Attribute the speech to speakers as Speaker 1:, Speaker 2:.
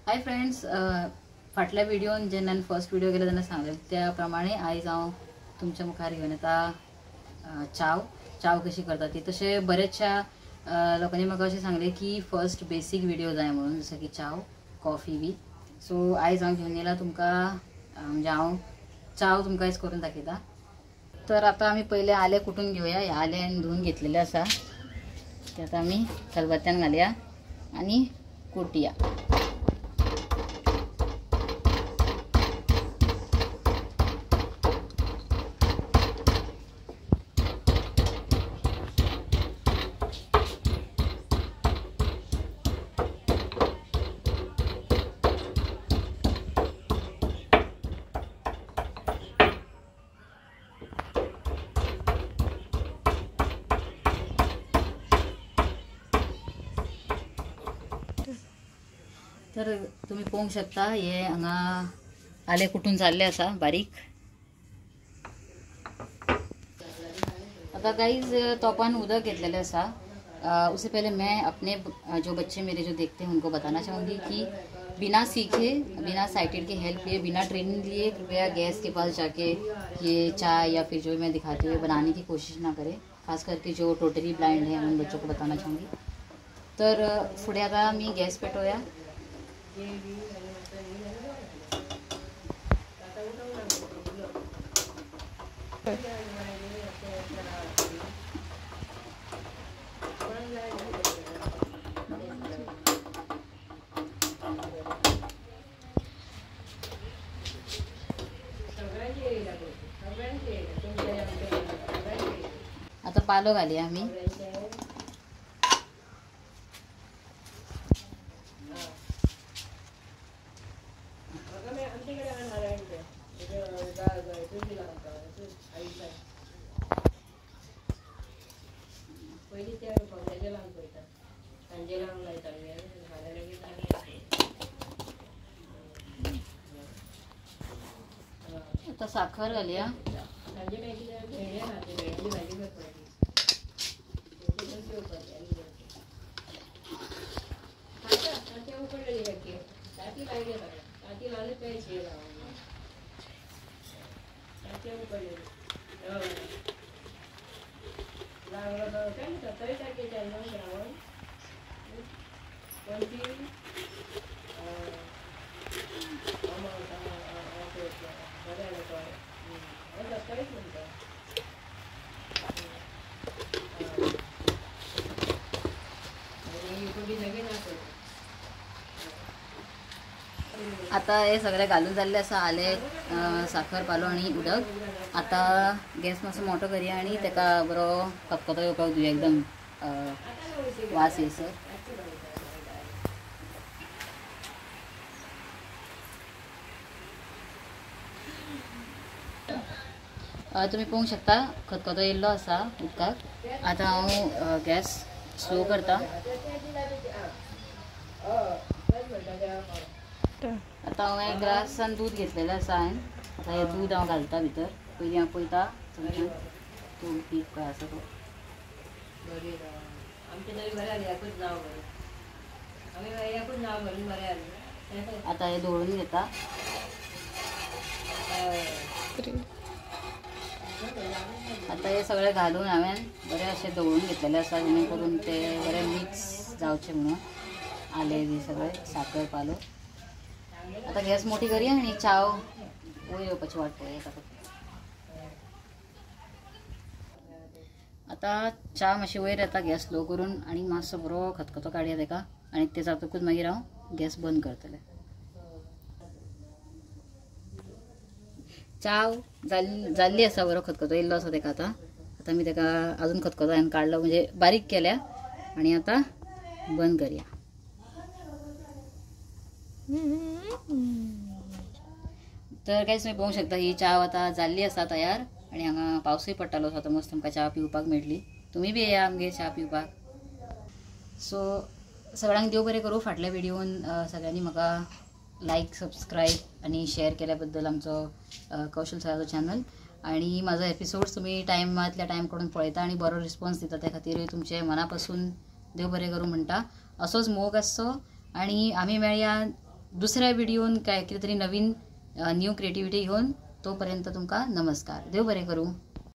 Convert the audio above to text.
Speaker 1: Hi friends, फाटल्या व्हिडिओन जेन्ना first video केला तेन्ना सांगलें त्या प्रमाणे आयज हांव तुमच्या मुखार घेवन येता चाव कशी करता ती। तशें बरेचशा लोकांनी म्हाका अशें सांगलें की फर्स्ट बेसीक व्हिडिओ जाय म्हणून, जसं की चाव कॉफी बी। सो आयज हांव घेवन येयला तुमकां, म्हणजे हांव चाव तुमकां आयज करून दाखयता। तर आता आमी पहिले आले कुटून घेवया। हे आले धुवून घेतलेले आसा ते आता आमी खलबत्त्यान घालया आणि कुटया। तर तुम्ही पळोवंक शकता, हे हांगा आले कुटून जाल्ले आसा बारीक। आता गाइस तोपान उदक घेतलेले आसा। उससे पहले मैं अपने जो बच्चे मेरे जो देखते हैं उनको बताना चाहूँगी कि बिना सीखे, बिना साइटेड के हेल्प लिए, बिना ट्रेनिंग लिए कृपया गैस के पास जाके ये चाय या फिर जो मैं दिखाती हूँ बनाने की कोशिश ना करें। खास करके जो टोटली ब्लाइंड है उन बच्चों को बताना चाहूँगी। तर फुडें आता मी गॅस पेटोवया। आता पालो घालूया आम्ही। आता साखर घालूया। आता हे सगळे घालून जाल्ले आसा, आले साखर पालो आणि उदक। आता गॅस मातसो मोठो करया आणि तेका बरो खतखतो येवपाक दिवया, एकदम वास येयसर। तुम्ही पळोवंक शकता खतखतो येयल्लो आसा उदकाक। आता हांव गॅस स्लो करता। आता हांव एक ग्लासान दूध घेतलेलें आसा हांवें। आता हे दूध हांव घालता भितर। पयलीं हांव पळयता चमच्यान तो पीक काय आसा तो। आता हे धवळून घेता। आता हे सगळे घालून हांवें बरें अशें धवळून घेतलेलें आसा, जेणे करून ते बरें मिक्स जावचें म्हणून। आले बी सगळे, साखर पालो। आता गॅस मोठी करूया आणि चाव वयर येवपाची वाट पळोवया। आता च्या मातशी वयर येता गॅस स्लो करून, आणि मातसो बरो खतखतो काडया तेका, आणि ते जातकूच मागीर हांव गॅस बंद करतलें। चाव जाल्ली आसा, बरो खतखतो येयल्लो आसा तेका। आता मी तेका अजून खतखतो हांवें काडलो, म्हणजे बारीक केल्या, आणि आता बंद करूया। तर कांयच तुम्ही पळोवंक शकता, ही चाव आता जाल्ली आसा तयार। आणि हांगा पावसूय पडटालो आसा, मस्त तुमकां च्या पिवपाक मेळटली। तुम्ही बी येया आमगे च्या पिवपाक। सो सगळ्यांक देव बरें करूं। फाटल्या व्हिडिओन सगळ्यांनी म्हाका लाईक, सबस्क्राईब आणि शेअर केल्याबद्दल आमचो कौशल सराचो चॅनल। आणि माझा एपिसोड्स तुम्ही टायमातल्या टायम कडून पळयता आणि बरो रिस्पॉन्स दिता, त्या खातीर तुमचे मनापासून देव बरें करूं म्हणटा। असोच मोग आसचो आणि आम्ही मेळया दुसऱ्या व्हिडिओन काय कितें तरी नवीन न्यू क्रिएटिविटी घेवन तोपर्यंत तुमकां नमस्कार. देव बरें करूं.